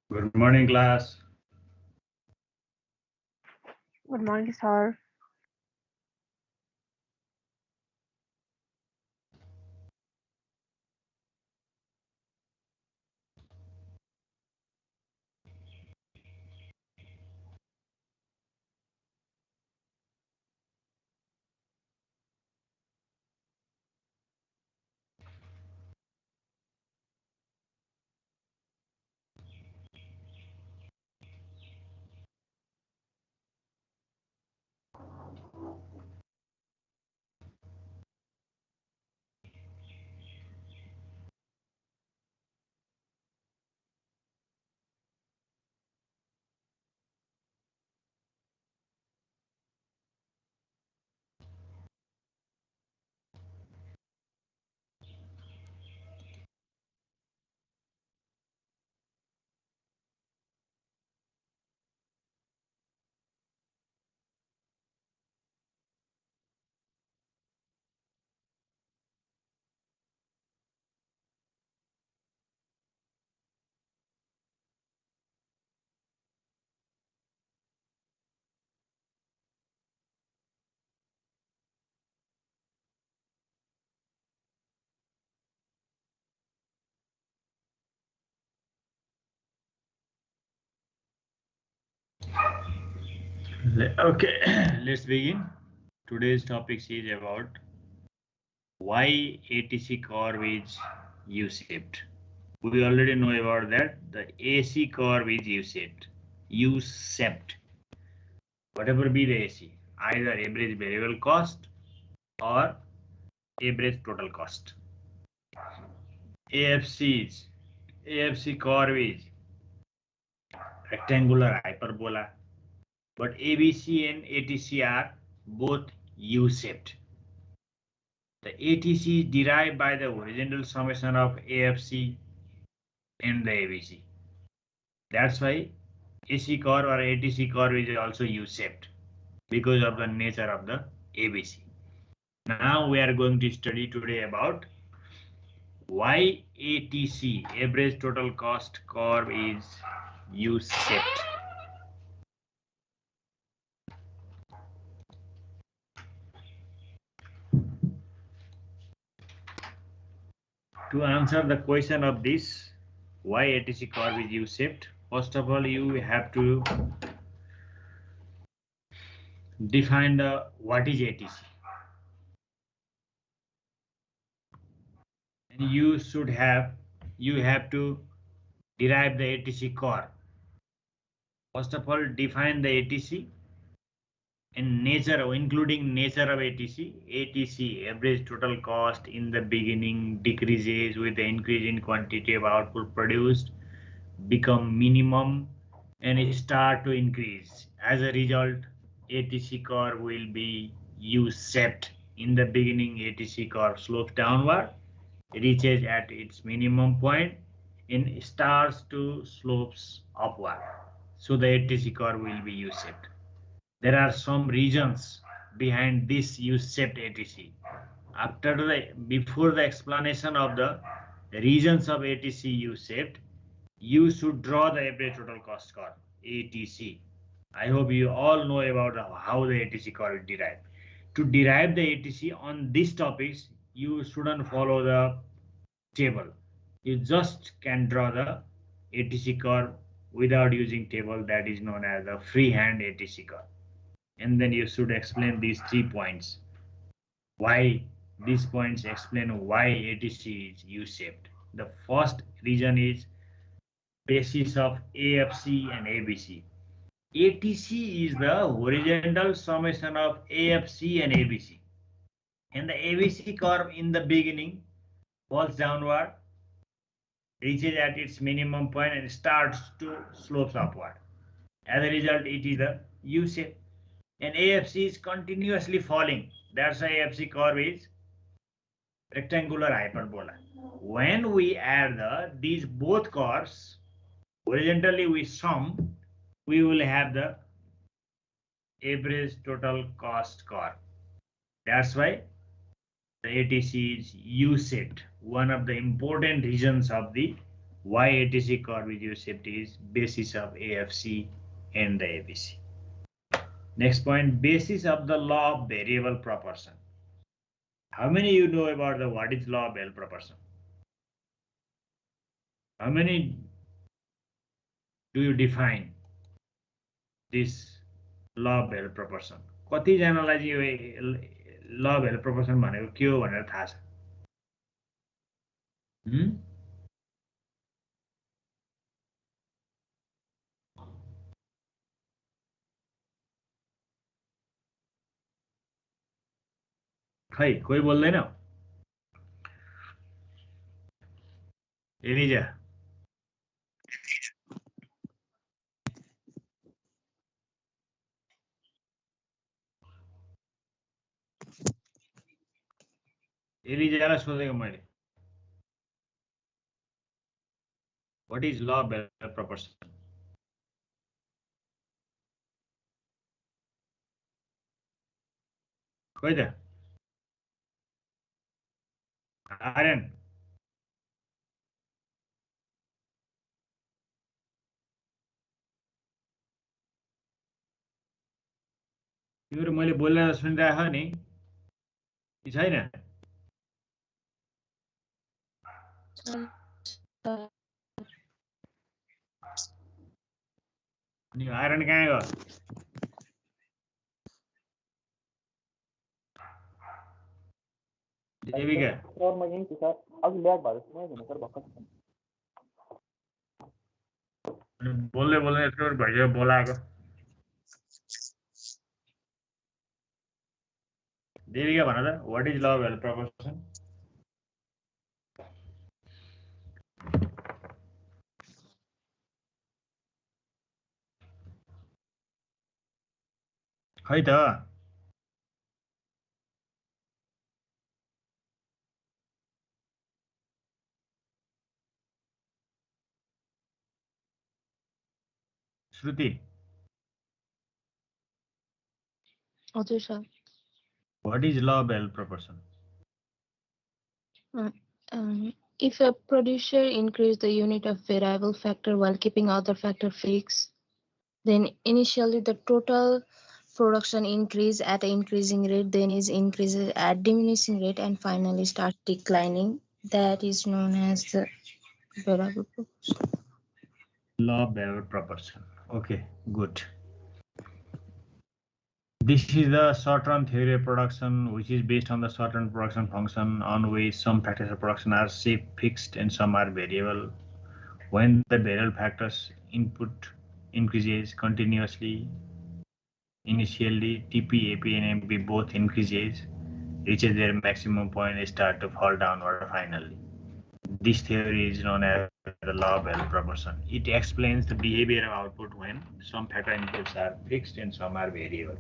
Good morning, class. Good morning, sir. Okay, let's begin. Today's topic is about why ATC curve is U-shaped. We already know about that. The AC curve is U-shaped. U-shaped. Whatever be the AC, either average variable cost or average total cost. AFC curve is rectangular hyperbola, but ABC and ATC are both U-shaped. The ATC is derived by the horizontal summation of AFC and the ABC. That's why AC curve or ATC curve is also U-shaped because of the nature of the ABC. Now we are going to study today about why ATC, average total cost curve, is U-shaped. To answer the question of this, why ATC curve is U-shaped, first of all, you have to define the what is ATC. And you have to derive the ATC curve. First of all, define the ATC and nature, including nature of ATC. ATC, average total cost, in the beginning decreases with the increase in quantity of output produced, become minimum and start to increase. As a result, ATC curve will be U-shaped. In the beginning, ATC curve slopes downward, reaches at its minimum point, and starts to slopes upward. So the ATC curve will be U-shaped. There are some reasons behind this U-shaped ATC. Before the explanation of the reasons of ATC U-shaped, you should draw the average total cost curve, ATC. I hope you all know about how the ATC curve is derived. To derive the ATC on these topics, you shouldn't follow the table. You just can draw the ATC curve without using table, that is known as the freehand ATC curve. And then you should explain these 3 points. Why these points explain why ATC is U-shaped. The first reason is basis of AFC and ABC. ATC is the horizontal summation of AFC and ABC. And the ABC curve in the beginning falls downward, reaches at its minimum point and starts to slopes upward. As a result, it is the U-shape. And AFC is continuously falling. That's why AFC curve is rectangular hyperbola. When we add these both curves, horizontally we sum, we will have the average total cost curve. That's why the ATC is U-shaped. One of the important reasons of the why ATC curve is used is basis of AFC and the ABC. Next point, basis of the law of variable proportion. How many you know about the what is law of variable proportion? How many do you define this law of variable proportion? कतिजनालाई चाहिँ यो law of variable proportion भनेको के हो भनेर थाहा छ? खै कोही बोल्दैन? एलिजा एलिजालाई सोधेको मैले what is law of variable proportion? खोइ त आर्यन तिम्रो मैले बोलेर सुनिरहेको नि कि छैन? अनि आर्यन कहाँ गयो? देविका सर म यही छु सर अघि ल्याग भएर सुनाइदिनु सर भक्क बोल्दै बोल्दै यस्तो भइसक्यो बोलाएको देविका भन त what is law of variable proportion? खै त श्रुति हजुर sir what is law of variable proportion? If a producer increase the unit of variable factor while keeping other factor fixed, then initially the total production increase at an increasing rate, then is increases at diminishing rate, and finally start declining. That is known as the variable proportion. Law of variable proportion. Okay, good. This is the short-run theory of production, which is based on the short-run production function on which some factors of production are say fixed and some are variable. When the variable factors input increases continuously, initially TP, AP, and MP both increases, reaches their maximum point and start to fall downward finally. This theory is known as the law of variable proportion. It explains the behavior of output when some factor inputs are fixed and some are variable.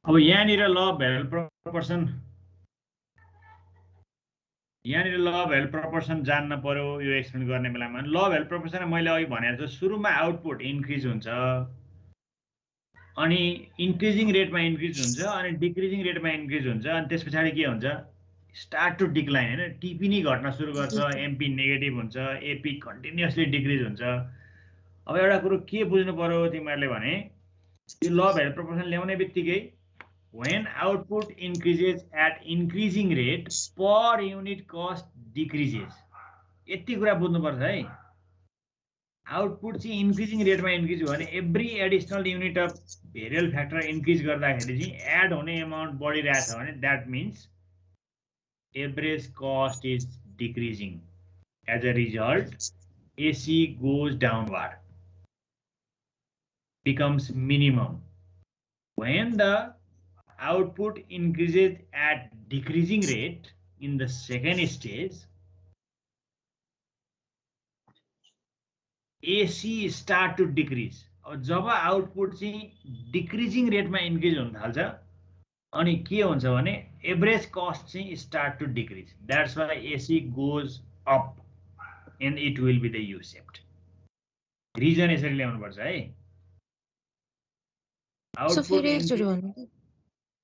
अब यहाँनिर ल variable proportion यहाँनिर ल variable proportion जान्न पर्यो यो explain गर्ने बेलामा ल भेरिएबल प्रपोर्सन मैले अघि भनेको जस्तो सुरुमा आउटपुट इन्क्रिज हुन्छ अनि इन्क्रिजिङ रेटमा इन्क्रिज हुन्छ अनि डिक्रिजिङ रेटमा इन्क्रिज हुन्छ अनि त्यसपछि के हुन्छ स्टार्ट टु डिक्लाइन हैन टिपी नै घट्न सुरु गर्छ एमपी नेगेटिभ हुन्छ एपी कन्टिन्युअसली डिक्रिज हुन्छ अब एउटा कुरो के बुझ्नु पर्यो तिमीहरुले भने यो ल भेरिएबल प्रपोर्सन ल्याउने बित्तिकै when output increases at increasing rate per unit cost decreases. यति कुरा बुझ्नुपर्छ है. आउटपुट चाहिँ इन्क्रिजिङ रेटमा इन्क्रिज हो भने every additional unit of variable factor increase गर्दाखेरि चाहिँ एड हुने अमाउन्ट बढिरहेछ भने that means average cost is decreasing. As a result AC goes downward, becomes minimum. When the output increases at decreasing rate in the second stage, AC start to decrease. जब output चाहिँ decreasing रेटमा increase हुन थाल्छ अनि के हुन्छ भने average cost चाहिँ start to decrease. That's why AC goes up and it will be the U-shaped. Reason यसरी ल्याउनु पर्छ है.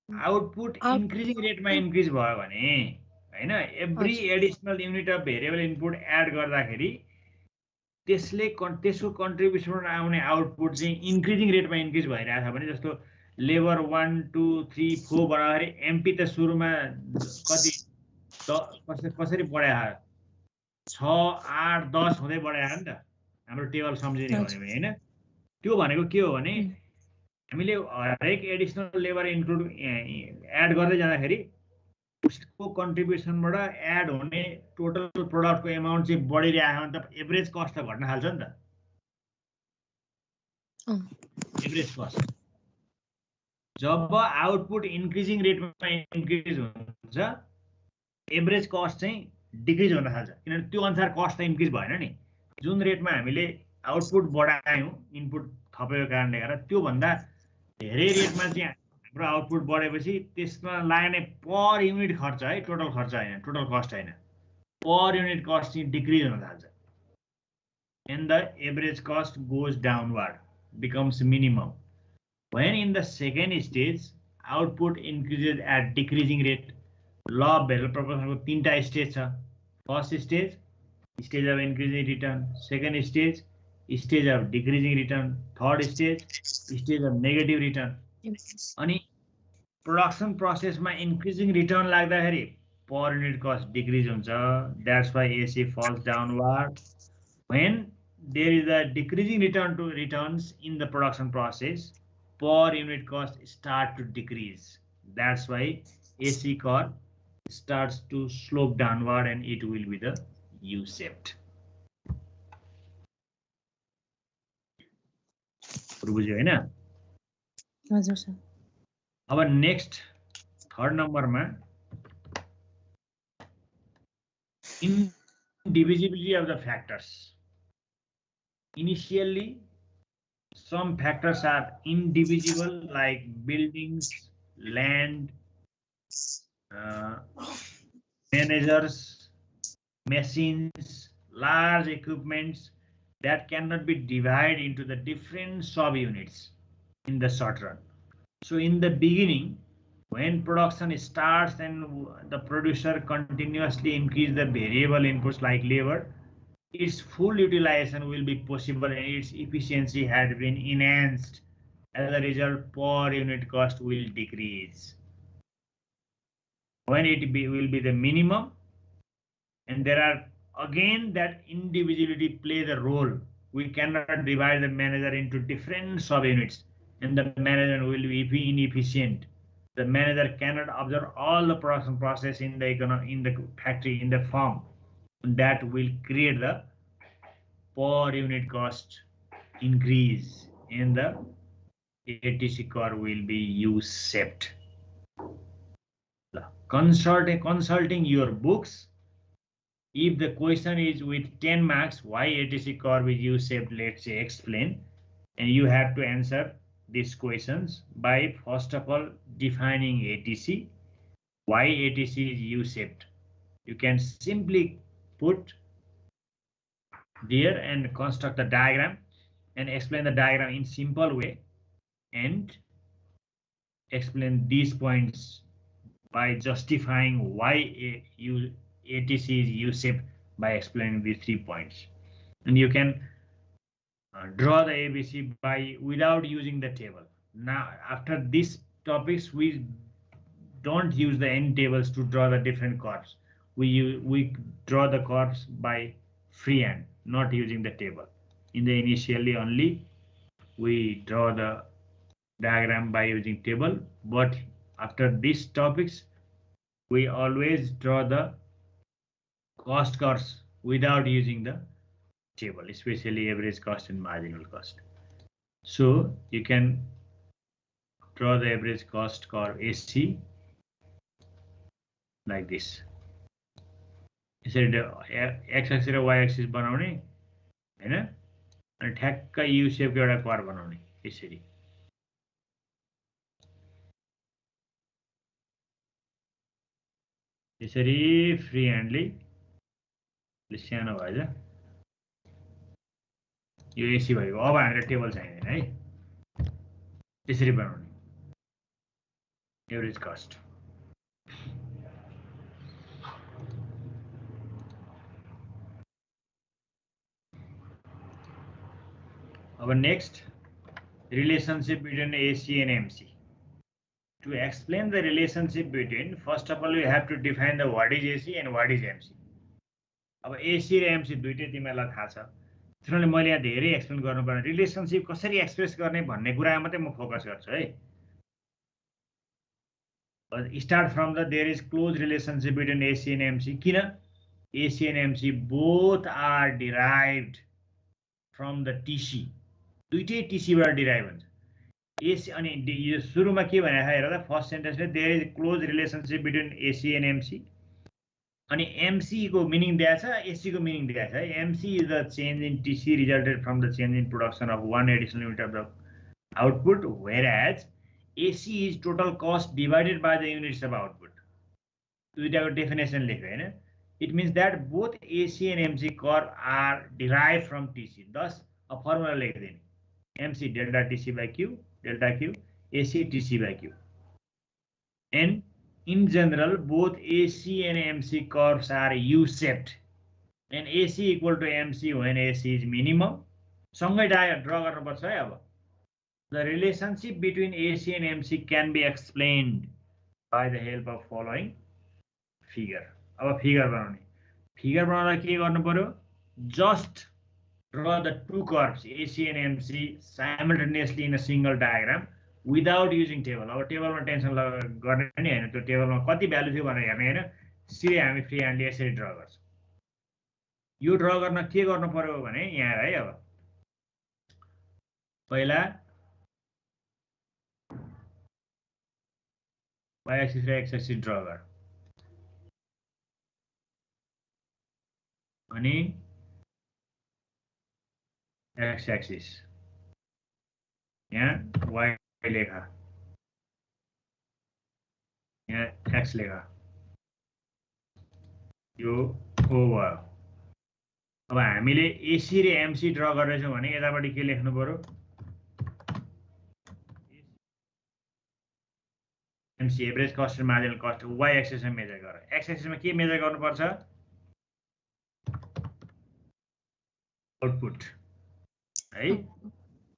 आउटपुट इन्क्रिजिङ रेटमा इन्क्रिज भयो भने हैन every additional unit of variable input add गर्दाखेरि त्यसको कन्ट्रिब्युसन आउने आउटपुट चाहिँ इन्क्रिजिङ रेटमा इन्क्रिज भइरहेछ भने जस्तो लेबर 1 2 3 4 बढ्दाखेरि एमपी त सुरुमा कति कसरी बढायो 6 8 10 हुँदै बढायो नि त. हाम्रो टेबल सम्झिने हो भने हैन. त्यो भनेको के हो भने हामीले हरेक एडिसनल लेबर इन्क्लुड एड गर्दै जाँदाखेरि उसको कन्ट्रिब्युसनबाट एड हुने टोटल प्रोडक्टको एमाउन्ट चाहिँ बढिरहेको भने त एभरेज कस्ट त घट्न थाल्छ नि त. एभरेज कस्ट जब आउटपुट इन्क्रिजिङ रेटमा इन्क्रिज हुन्छ एभरेज कस्ट चाहिँ डिक्रिज हुन थाल्छ किनभने त्यो अनुसार कस्ट त इन्क्रिज भएन नि. जुन रेटमा हामीले आउटपुट बढायौँ इनपुट थपेको कारणले गर्दा त्योभन्दा धेरै रेटमा चाहिँ हाम्रो आउटपुट बढेपछि त्यसमा लाग्ने पर युनिट खर्च है टोटल खर्च हैन टोटल कस्ट हैन पर युनिट कस्ट चाहिँ डिक्रिज हुन थाल्छ. And the average cost goes downward becomes minimum. When in the second stage output increases at decreasing rate. Law of variable प्रपोर्सनको तीनटा स्टेज छ. First stage stage of increasing return, second stage stage of decreasing return, third stage of negative return. अनि production प्रोसेसमा increasing return लाग्दाखेरि per unit cost decrease हुन्छ. That's why AC falls downward. When there is a decreasing return to returns in the production process per unit cost start to decrease. That's why AC curve starts to slope downward and it will be the U-shaped. बुझ्यो हैन? हजुर sir. अब next third नम्बरमा indivisibility of the factors. Initially, some factors are indivisible, like buildings, land, managers, machines, large equipments that cannot be divided into the different subunits in the short run. So in the beginning, when production starts and the producer continuously increase the variable inputs like labor, its full utilization will be possible and its efficiency had been enhanced. As a result, per unit cost will decrease. When it will be the minimum, and there are again that indivisibility plays a role. We cannot divide the manager into different subunits, and the management will be inefficient. The manager cannot observe all the production process in the factory, in the farm. That will create the per unit cost increase, and the ATC curve will be U-shaped. Consulting your books, if the question is with 10 marks, why ATC curve is U-shaped, let's say explain, and you have to answer these questions by first of all defining ATC, why ATC is U-shaped. You can simply put there and construct a diagram and explain the diagram in simple way and explain these points by justifying why ATC is U-shaped by explaining these 3 points. And you can draw the ABC without using the table. Now, after these topics, we don't use the end tables to draw the different curves. we draw the curves by freehand, not using the table. In the initially only we draw the diagram by using table, but after these topics we always draw the cost curves without using the table, especially average cost and marginal cost. So you can draw the average cost curve AC like this. यसरी x axis र y axis बनाउने हैन, अनि ठ्याक्कै you शेपको एउटा curve बनाउने यसरी. यसरी फ्री ह्यान्डले सानो भएछ. यो एसी भएको. अब हामीलाई टेबल चाहिँदैन है. यसरी बनाउने एभरेज कस्ट. अब next, relationship between AC and MC. To explain the relationship between, first of all, you have to define the what is AC and what is MC. अब AC र MC दुईटै तिमीलाई थाहा छ. त्यसैले मैले यहाँ धेरै एक्सप्लेन गर्नुपर्ने, रिलेसनशिप कसरी एक्सप्रेस गर्ने भन्ने कुरामा मात्रै म फोकस गर्छु है. Start from the there is close relationship between AC and MC. किन? AC and MC both are derived from the TC. दुईटै TC बाट डिराइभ हुन्छ. AC अनि यो सुरुमा के भनेको हेर त, फर्स्ट सेन्टेन्सले there is close relationship between AC and MC. अनि MC को मिनिङ दिएको छ, AC को मिनिङ दिएको छ है. MC is the change in TC resulted from the change in production of one additional unit of the output, whereas AC is total cost divided by the units of output. दुईटाको definition लेख्यो हैन. It means that both AC and MC curve are derived from TC. Thus a formula लेखिदिने. MC delta TC by Q, delta Q, AC TC by Q. And in general, both AC and MC curves are U-shaped. And AC equal to MC when AC is minimum. सँगै draw गर्नुपर्छ है अब. The relationship between AC and MC can be explained by the help of following figure. अब figure बनाउने. Figure बनाउँदा के गर्नु पर्यो? Just draw the two curves AC and MC simultaneously in a single diagram without using table. अब टेबलमा tension गर्ने नि हैन, त्यो टेबलमा कति भ्यालु थियो भनेर हेर्ने हैन, सिधै हामी फ्री ह्यान्डले यसरी ड्रा गर्छौं. यो ड्रा गर्न के गर्नु पर्यो भने यहाँ है, अब पहिला y axis र x axis ड्रा गर, अनि x axis यहाँ y लेखा, यहाँ x लेखा, यो O भयो. अब हामीले AC र MC ड्रा गर्दैछौँ भने यतापट्टि के लेख्नु पर्यो? MC एभरेज कस्ट र मार्जिनल कस्ट y एक्सिसमा मेजर गर. x एक्सिसमा के मेजर गर्नुपर्छ? आउटपुट है.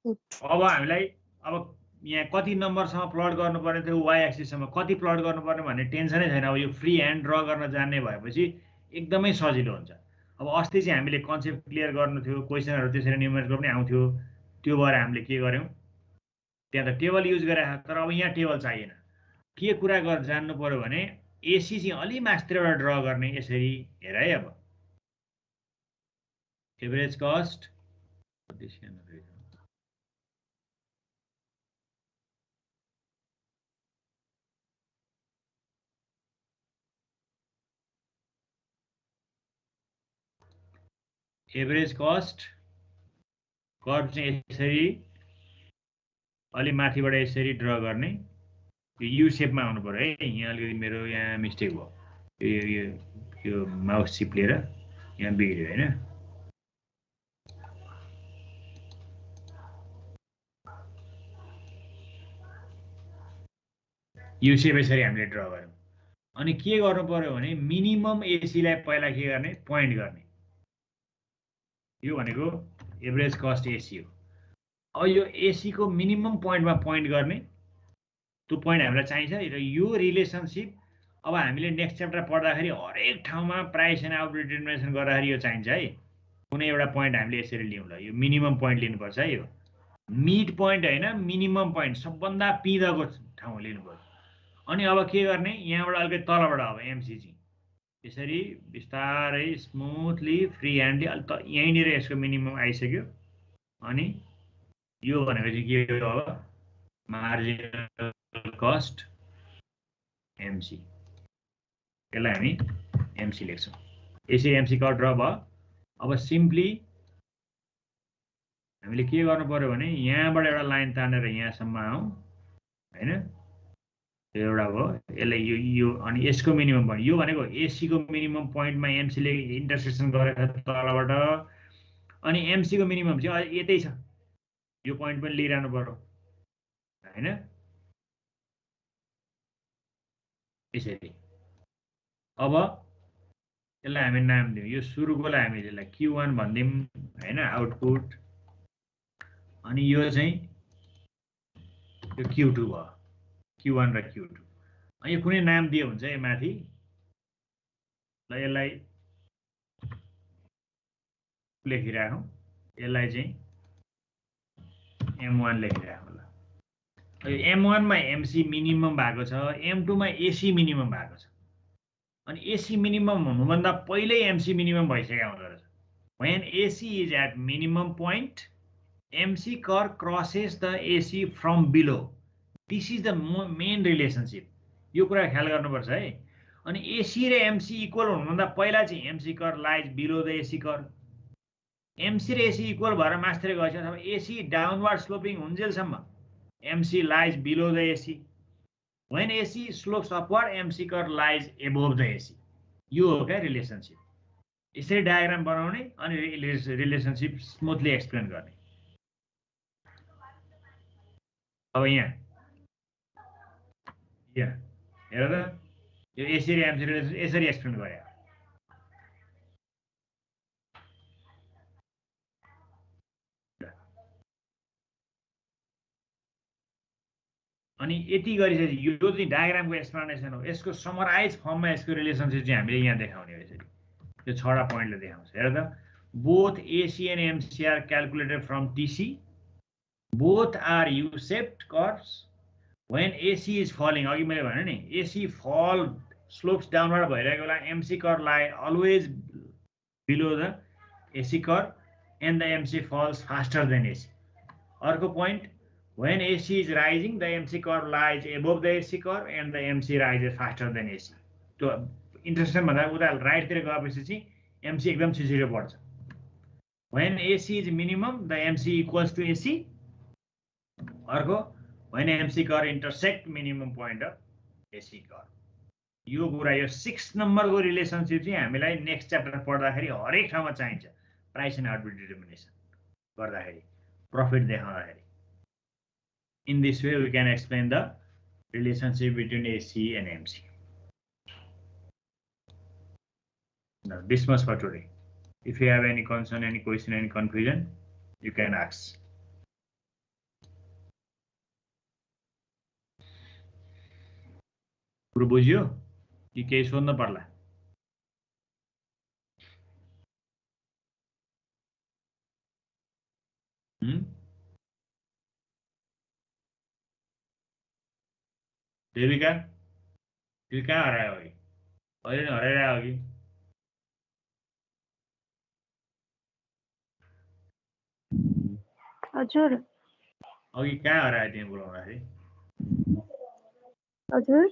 अब हामीलाई अब यहाँ कति नम्बरसम्म प्लट गर्नुपर्ने थियो, y एक्सिसमा कति प्लट गर्नुपर्ने भन्ने टेन्सनै छैन. अब यो फ्री ह्यान्ड ड्रा गर्न जान्ने भएपछि एकदमै सजिलो हुन्छ. अब अस्ति चाहिँ हामीले कन्सेप्ट क्लियर गर्नु थियो, क्वेशनहरु त्यसरी न्युमेरिकल पनि आउँथ्यो, त्यो भएर हामीले के गर्यौं, त्यहाँ त टेबल युज गरे. तर अब यहाँ टेबल चाहिएन. के कुरा गर जान्नु पर्यो भने AC चाहिँ अलि मास्तिरबाट ड्रा गर्ने. यसरी हेर है, अब average cost average cost curve चाहिँ यसरी अलि माथिबाट यसरी ड्रा गर्ने. यो यु शेपमा आउनु पर्यो है. यहाँ अलिकति मेरो यहाँ मिस्टेक भयो, यो माउस चिप्लेर यहाँ बिग्रियो हैन. यु शेप यसरी हामीले ड्रा गर्यौं. अनि के गर्नु पर्यो भने मिनिमम AC लाई पहिला के गर्ने, पोइन्ट गर्ने. यो भनेको एभरेज कस्ट AC हो. अब यो AC को मिनिमम पोइन्टमा पोइन्ट गर्ने. त्यो पोइन्ट हामीलाई चाहिन्छ र यो रिलेसनशिप अब हामीले नेक्स्ट च्याप्टर पढ्दाखेरि हरेक ठाउँमा प्राइस एन्ड आउटपुट डिटर्मिनेसन गर्दाखेरि यो चाहिन्छ है कुनै एउटा पोइन्ट हामीले यसरी लिउँ ल यो मिनिमम पोइन्ट लिनुपर्छ है यो मिड पोइन्ट होइन मिनिमम पोइन्ट सबभन्दा पिँधको ठाउँ लिनुपर्छ अनि अब के गर्ने यहाँबाट अलिकति तलबाट अब एमसी चाहिँ यसरी बिस्तारै स्मुथली फ्री ह्यान्डली अलि त यहीँनिर यसको मिनिमम आइसक्यो अनि यो भनेको चाहिँ के हो अब मार्जिनल कस्ट एमसी यसलाई हामी एमसी लेख्छौँ यसरी एमसी कट ड्र भयो अब सिम्पली हामीले के गर्नु पर्यो भने यहाँबाट एउटा लाइन तानेर यहाँसम्म आउँ हैन यो एउटा भयो यसलाई यो अनि यसको मिनिमम पोइन्ट यो भनेको एसी को मिनिमम पोइन्टमा एमसी ले इन्टरसेक्सन गरेर तलबाट अनि एमसी को मिनिमम चाहिँ यतै छ यो पोइन्ट पनि लिइरहनु पर्यो हैन यसरी अब यसलाई हामी नाम दियौँ यो सुरुकोलाई हामी यसलाई Q1 भन्दियौँ हैन आउटपुट अनि यो चाहिँ यो Q2 भयो Q1 र Q2 अनि यो कुनै नाम दियो हुन्छ यो माथि ल यसलाई लेखिराखौँ यसलाई चाहिँ M1 लेखिराखौँ ल यो M1 मा MC मिनिमम भएको छ M2 मा AC मिनिमम भएको छ अनि AC मिनिमम हुनुभन्दा पहिल्यै MC मिनिमम भइसक्यो हुँदो रहेछ when AC is at minimum point MC curve crosses the AC from below this is the main relationship यो कुरा ख्याल गर्नुपर्छ है अनि AC र MC इक्वल हुनुभन्दा पहिला चाहिँ MC curve lies below the AC curve MC र AC इक्वल भएर मास्तिर गएछ अथवा AC डाउनवर्ड स्लोपिङ हुन्जेलसम्म MC lies below the AC when AC slopes upward MC curve lies above the AC यो हो क्या रिलेसनशिप यसरी डायग्राम बनाउने अनि रिलेसनशिप स्मुथली एक्सप्लेन गर्ने अब यहाँ हेर त यो यसरी एमसी रिलेसन यसरी एक्सप्लेन गरे अनि यति गरिसकेपछि यो चाहिँ डायग्रामको एक्सप्लेनेसन हो यसको समराइज फर्ममा यसको रिलेसनशिप चाहिँ हामीले यहाँ देखाउने हो यसरी यो छवटा पोइन्टले देखाउँछ हेर त both AC and MC are calculated from TC both are U-shaped curves when AC is falling अघि मैले भने नि AC fall slopes downward भइरहेको बेला MC curve lie always below the AC curve and the MC falls faster than AC अर्को point when AC is rising the MC curve lies above the AC curve and the MC rises faster than AC त्यो intersection भन्दा उता राइटतिर गएपछि चाहिँ MC एकदम छिटो बढ्छ when AC is minimum the MC equals to AC अर्को when MC curve intersect minimum point of AC curve यो कुरा यो 6 नम्बरको रिलेसनशिप चाहिँ हामीलाई नेक्स्ट च्याप्टर पढ्दाखेरि हरेक ठाउँमा चाहिन्छ प्राइस एन्ड आउटपुट डिटर्मिनेसन गर्दाखेरि प्रॉफिट देखाउँदाखेरि in this way we can explain the relationship between AC and MC now this much for today if you have any concern any question any confusion you can ask कुरो बुझ्यो कि केही सोध्न पर्ला देविका तिमी कहाँ हरायो अघि अहिले नै हराइरह्यो अघि हजुर अघि कहाँ हरायो तिमी बोलाउँदाखेरि हजुर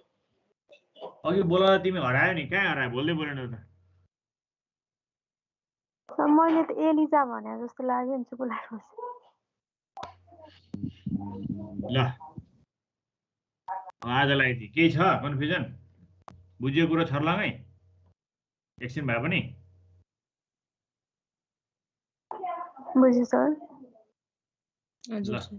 अघि बोलाउँदा तिमी हरायो नि कहाँ हरायो बोल्दै बोलेन त मैले त एलिजा भने जस्तो लाग्यो नि बोलाएको ल आजलाई चाहिँ केही छ कन्फ्युजन बुझ्यो कुरो छर्लङै एकछिन भए पनि बुझ्यो सर हजुर ल सर